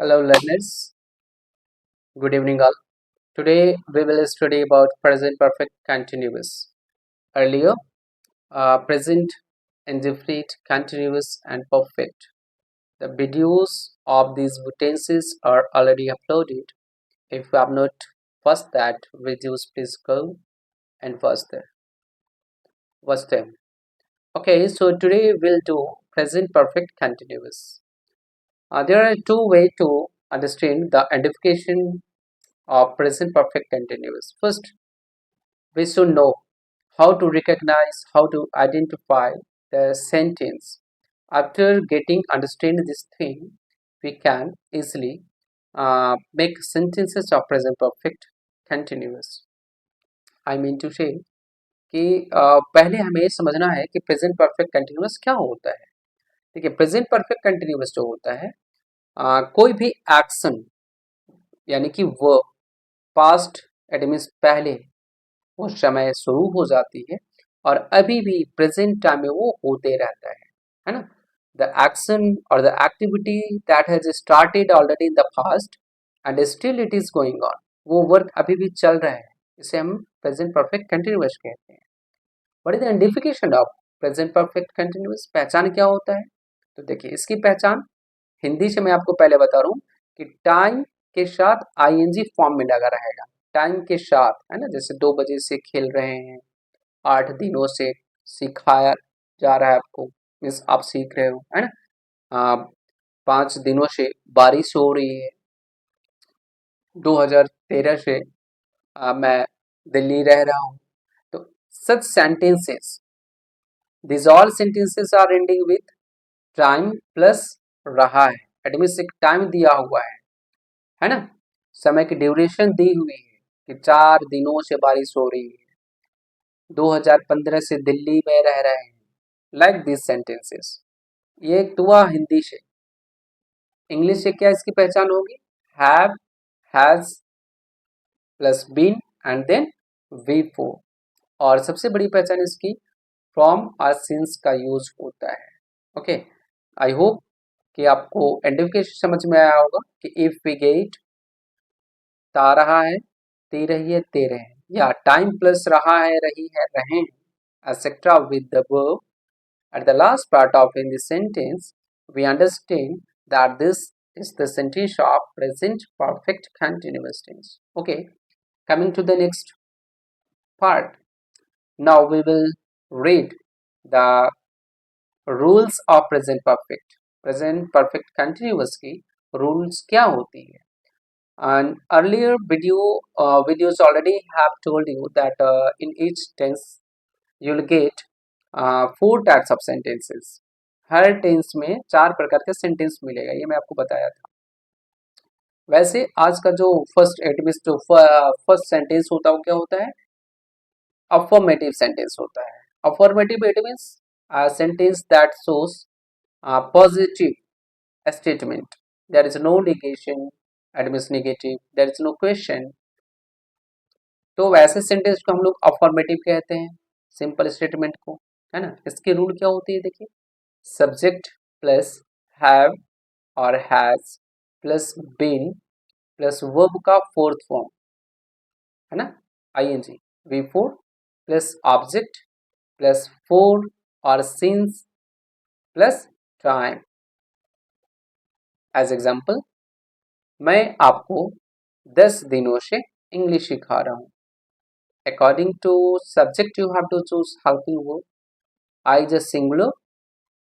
Hello learners, good evening all. Today we will study about present perfect continuous. Earlier, present, indefinite, continuous and perfect. The videos of these tenses are already uploaded. If you have not watched that videos, please go and watch them. Okay, so today we'll do present perfect continuous. There are two ways to understand the identification of present perfect continuous. First, we should know how to recognize, how to identify the sentence. After getting understand this thing, we can easily make sentences of present perfect continuous. I mean to say कि पहले हमें समझना है कि present perfect continuous क्या होता है. देखिए, प्रेजेंट परफेक्ट कंटिन्यूअस जो होता है, कोई भी एक्शन यानी कि वर्ब पास्ट इट मीन्स पहले उस समय शुरू हो जाती है और अभी भी प्रेजेंट टाइम में वो होते रहता है ना. द एक्शन और the activity that has started already in the past and still it is going on, वो वर्क अभी भी चल रहा है. इसे हम प्रेजेंट परफेक्ट कंटिन्यूअस कहते हैं. What is the identification of present perfect continuous? पहचान क्या होता है? तो देखिए, इसकी पहचान हिंदी से मैं आपको पहले बता रहा हूँ कि टाइम के साथ आईएनजी फॉर्म में लगा रहेगा. टाइम के साथ, है ना. जैसे 2 बजे से खेल रहे हैं, 8 दिनों से सिखाया जा रहा है आपको, मीन्स आप सीख रहे हो, है ना. 5 दिनों से बारिश हो रही है. 2013 से मैं दिल्ली रह रहा हूँ. तो such sentences, this all sentences are ending with time plus रहा है. इट मीन्स एक टाइम दिया हुआ है ना. समय की ड्यूरेशन दी हुई है कि 4 दिनों से बारिश हो रही है, 2015 से दिल्ली में रह रहे हैं. Like this sentences. ये एक हुआ हिंदी से. इंग्लिश से क्या इसकी पहचान होगी? Have, has plus been and then V four. और सबसे बड़ी पहचान इसकी फ्रॉम और सिंस का यूज होता है. ओके, आई होप कि आपको आइडेंटिफिकेशन समझ में आया होगा कि इफ वी गेट ता रहा है, ते रही है, ते रहे हैं, या टाइम प्लस रहा है, रही है, रहें, etc. with the verb at the last part of in the sentence, we understand that this is the sentence of present perfect continuous tense. Okay, coming to the next part. Now we will read the rules of present perfect. Present perfect continuous की rules क्या होती है? And earlier videos already have told you that in each tense you'll get 4 types of sentences. हर tense में 4 प्रकार का sentence मिलेगा, ये मैं आपको बताया था. वैसे आज का जो फर्स्ट एटमिस जो फर्स्ट सेंटेंस होता है वो क्या होता है? अफर्मेटिव सेंटेंस होता है. Affirmative it means sentence that shows positive statement. There is no negation, it means negative, there is no question. तो वैसे सेंटेंस को हम लोग अफर्मेटिव कहते हैं, सिंपल स्टेटमेंट को, है ना. इसकी रूल क्या होती है? देखिए, सब्जेक्ट प्लस हैव और has plus been plus verb का फोर्थ फॉर्म, है ना, ING, V four plus object plus four और since plus time. As example, मैं आपको 10 दिनों से इंग्लिश सिखा रहा हूँ. According to subject, you have to choose helping verb. I is a singular,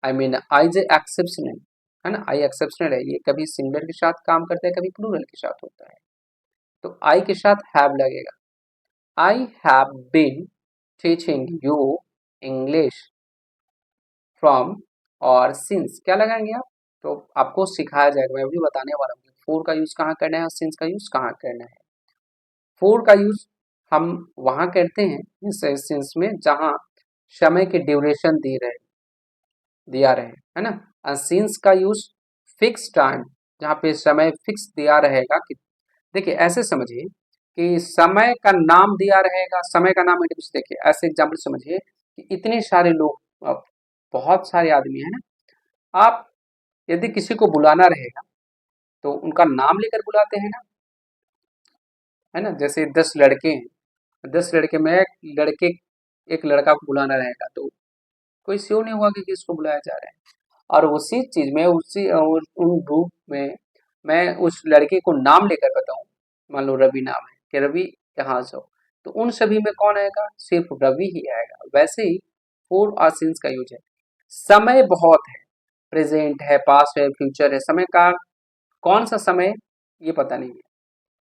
I mean I is a exceptional, है ना. I exceptional है, ये कभी सिंगुलर के साथ काम करता है, कभी प्लूरल के साथ होता है. तो I के साथ have लगेगा. I have been teaching you English from और since क्या लगाएंगे आप? तो आपको सिखाया जाएगा, मैं भी बताने वाला हूँ फोर का यूज कहाँ करना है और सिंस का यूज कहाँ करना है. फोर का यूज हम वहां करते हैं इस सेंस में जहां समय की ड्यूरेशन दिया रहे, है ना. और सिंस का यूज फिक्स टाइम, जहाँ पे समय फिक्स दिया रहेगा. कि देखिए, ऐसे समझिए कि समय का नाम दिया रहेगा. समय का नाम देखिए, ऐसे एग्जाम्पल समझिए कि इतने सारे लोग, बहुत सारे आदमी है ना. आप यदि किसी को बुलाना रहेगा तो उनका नाम लेकर बुलाते हैं ना, है ना। जैसे 10 लड़के हैं, 10 लड़के में लड़के एक लड़का को बुलाना रहेगा, तो कोई श्योर नहीं होगा कि किसको बुलाया जा रहा है। और उसी चीज में उन ग्रुप में मैं उस लड़के को नाम लेकर बताऊं, मान लो रवि नाम है कि रवि यहाँ से हो, तो उन सभी में कौन आएगा, सिर्फ रवि ही आएगा। वैसे ही फोर और सिंस का यूज है। समय बहुत है, प्रेजेंट है, पास्ट है, फ्यूचर है। समय का कौन सा समय ये पता नहीं है,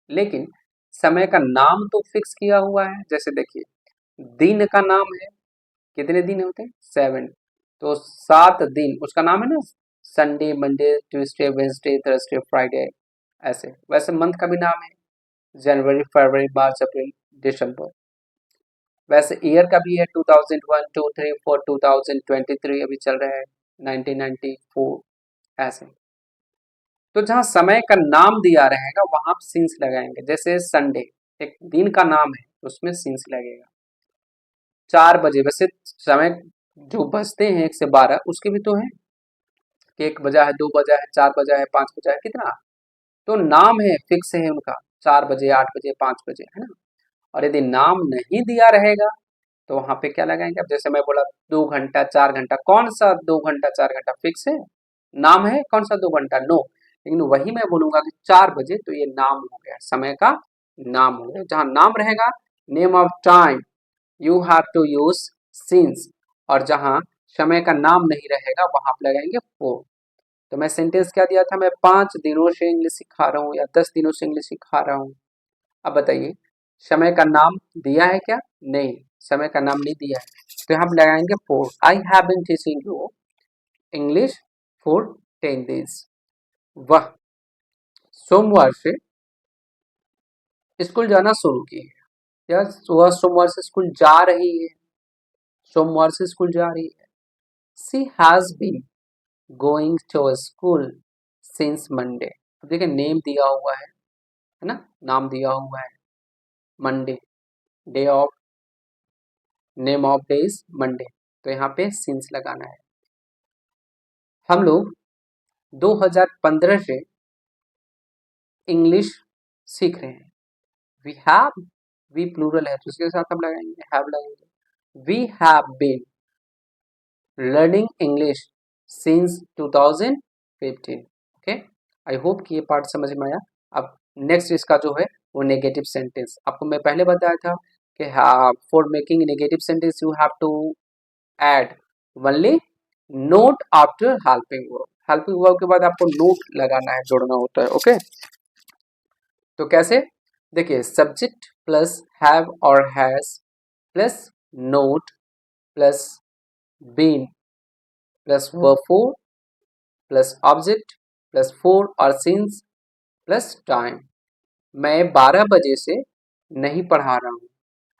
लेकिन समय का नाम तो फिक्स किया हुआ है। जैसे देखिए, दिन का नाम है, कितने दिन होते हैं, 7, तो 7 दिन उसका नाम है ना, Sunday, Monday, Tuesday, Wednesday, Thursday, Friday, ऐसे। वैसे मंथ का भी नाम है, जनवरी, फरवरी, मार्च, अप्रैल, दिसंबर। वैसे ईयर का भी है, 2001, 2, 3, 4, 2023 अभी चल रहा है, 1994, ऐसे। तो जहाँ समय का नाम दिया रहेगा वहां आप सिंस लगाएंगे। जैसे संडे एक दिन का नाम है, उसमें सिंस लगेगा। 4 बजे, वैसे समय जो बजते हैं 1 से 12 उसके भी तो है कि 1 बजा है, 2 बजा है, 4 बजा है, 5 बजा है, कितना, तो नाम है, फिक्स है उनका, 4 बजे, 8 बजे, 5 बजे, है ना। और यदि नाम नहीं दिया रहेगा तो वहां पे क्या लगाएंगे। अब जैसे मैं बोला 2 घंटा, 4 घंटा, कौन सा 2 घंटा 4 घंटा फिक्स है, नाम है कौन सा 2 घंटा, नो। लेकिन वही मैं बोलूंगा कि 4 बजे, तो ये नाम हो गया, समय का नाम हो गया। जहां नाम रहेगा, name of time, you have to use since. और जहां समय का नाम नहीं रहेगा वहां आप लगाएंगे फोर। तो मैं सेंटेंस क्या दिया था, मैं 5 दिनों से इंग्लिश सिखा रहा हूँ या 10 दिनों से इंग्लिश सिखा रहा हूँ। अब बताइए, समय का नाम दिया है क्या, नहीं, समय का नाम नहीं दिया है, तो यहाँ पे लगाएंगे four. I have been teaching you English for 10 days। वह सोमवार से स्कूल जाना शुरू की है, या वह सोमवार से स्कूल जा रही है, सोमवार से स्कूल जा रही है। She has been going to school since Monday. अब देखिए, नेम दिया हुआ है ना, नाम दिया हुआ है, Monday, day of, name of days Monday, तो यहाँ पे सिंस लगाना है। हम लोग 2015 से इंग्लिश सीख रहे हैं। वी हैव, वी प्लूरल है तो उसके साथ हम लगाएंगे, हैव लगाएंगे। We have been learning English since 2015। Okay, I hope कि ये पार्ट समझ में आया। अब नेक्स्ट इसका जो है वो नेगेटिव सेंटेंस। आपको मैं पहले बताया था कि for making negative sentence you have to add only not after helping verb. Helping verb के बाद आपको नोट लगाना है, जोड़ना होता है। ओके, तो कैसे, देखिए, सब्जेक्ट प्लस हैव और has plus not plus been plus verb four plus object plus four और सिंस प्लस टाइम। मैं 12 बजे से नहीं पढ़ा रहा हूँ।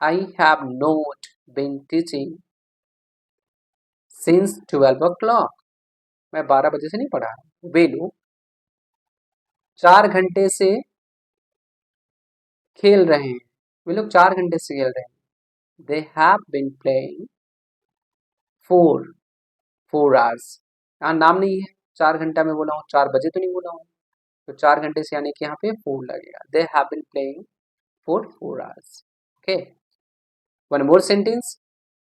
I have not been teaching since 12 o'clock। मैं 12 बजे से नहीं पढ़ा रहा हूँ। वे लोग 4 घंटे से खेल रहे हैं, वे लोग 4 घंटे से खेल रहे हैं। They have been playing for 4 hours। यहाँ नाम नहीं है, 4 घंटा में बोला हूँ, 4 बजे तो नहीं बोला हूँ, तो 4 घंटे से यानी कि यहाँ पे फोर लगेगा। They have been playing for 4 hours। Okay, one more sentence,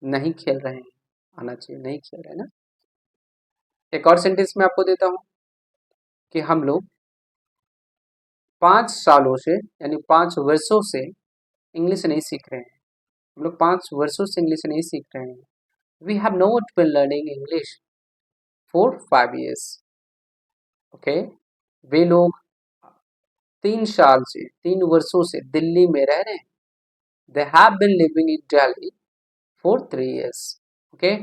नहीं खेल रहे हैं आना चाहिए, नहीं खेल रहे हैं ना। एक और सेंटेंस मैं आपको देता हूँ कि हम लोग 5 सालों से यानी 5 वर्षों से इंग्लिश नहीं सीख रहे हैं। हम लोग 5 वर्षों से इंग्लिश नहीं सीख रहे हैं। We have not been learning English for 5 years। Okay, वे लोग 3 साल से, 3 वर्षों से दिल्ली में रह रहे हैं। They have been living in Delhi for 3 years। Okay,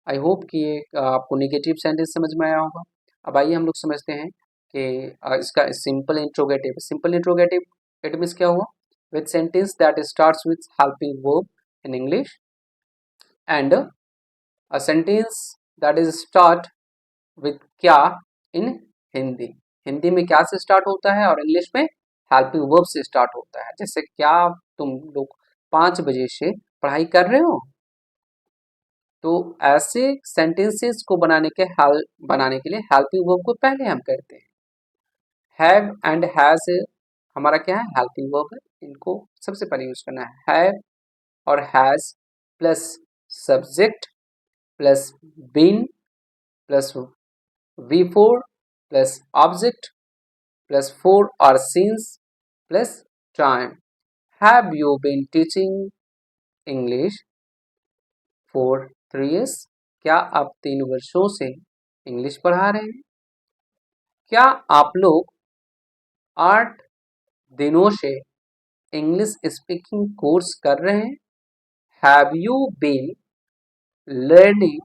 I hope कि ये आपको नेगेटिव सेंटेंस समझ में आया होगा। अब आइए हम लोग समझते हैं कि इसका simple interrogative. Simple interrogative it means क्या हुआ, with sentence that starts with helping verb in English and a sentence that is start with क्या इन हिंदी। हिंदी में क्या से स्टार्ट होता है और इंग्लिश में हेल्पिंग वर्ब से स्टार्ट होता है। जैसे क्या तुम लोग 5 बजे से पढ़ाई कर रहे हो, तो ऐसे सेंटेंसेस को बनाने के लिए हेल्पिंग वर्ब को पहले हम करते हैं। हैव एंड हैज हमारा क्या है, हेल्पिंग वर्ब है, इनको सबसे पहले यूज करना है। हैव और has plus subject plus been plus V4 plus object plus four और since plus time. Have you been teaching English for 3 years? क्या आप 3 वर्षों से इंग्लिश पढ़ा रहे हैं? क्या आप लोग 8 दिनों से इंग्लिश स्पीकिंग कोर्स कर रहे हैं? हैव यू बीन लर्निंग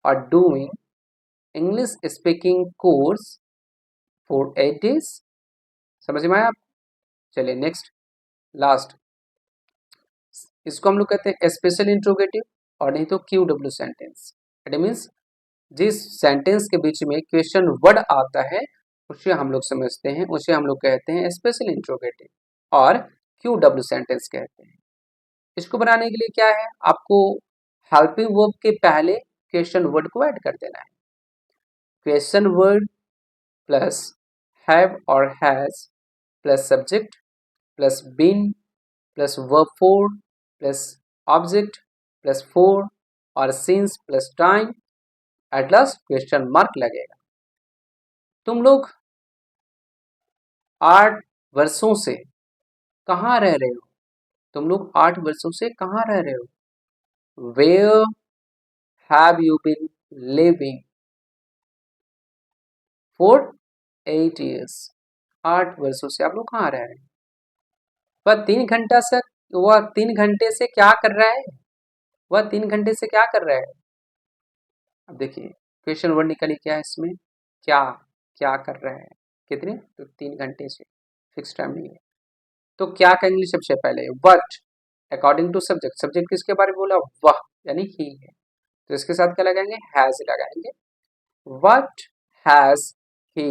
और doing English speaking course for 8 days? समझ में आया आप? चलिए नेक्स्ट, लास्ट, इसको हम लोग कहते हैं स्पेशल इंट्रोगेटिव और नहीं तो QW सेंटेंस। इट मीन्स जिस सेंटेंस के बीच में क्वेश्चन वर्ड आता है उसे हम लोग समझते हैं, उसे हम लोग कहते हैं स्पेशल इंट्रोगेटिव और QW सेंटेंस कहते हैं। इसको बनाने के लिए क्या है, आपको हेल्पिंग वर्ब के पहले क्वेश्चन वर्ड को ऐड कर देना है। क्वेश्चन वर्ड प्लस हैव और has plus subject plus been plus verb four plus object plus four और since plus time, at last question mark लगेगा। तुम लोग 8 वर्षों से कहाँ रह रहे हो? तुम लोग 8 वर्षों से कहाँ रह रहे हो? Where have you been living for 8 years? 8 वर्षों से आप लोग कहाँ रह रहे हैं? वह 3 घंटे से क्या कर रहा है? वह 3 घंटे से क्या कर रहा है? अब देखिए क्वेश्चन वर्ड निकली क्या है इसमें, क्या, क्या कर रहा है, कितने, तो 3 घंटे से, फिक्स टाइम नहीं है। तो क्या का इंग्लिश सबसे पहले what according to subject, subject किसके बारे में बोला, वह यानी ही है, तो इसके साथ क्या लगाएंगे, हैज लगाएंगे। What has he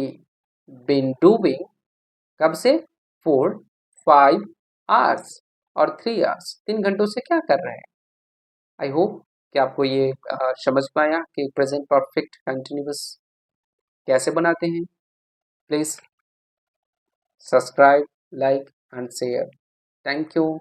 been doing, कब से, 4 5 आवर्स और 3 आवर्स, 3 घंटों से क्या कर रहे हैं। आई होप कि आपको ये समझ पाया कि प्रेजेंट परफेक्ट कंटिन्यूअस कैसे बनाते हैं। Please subscribe, like and share. Thank you.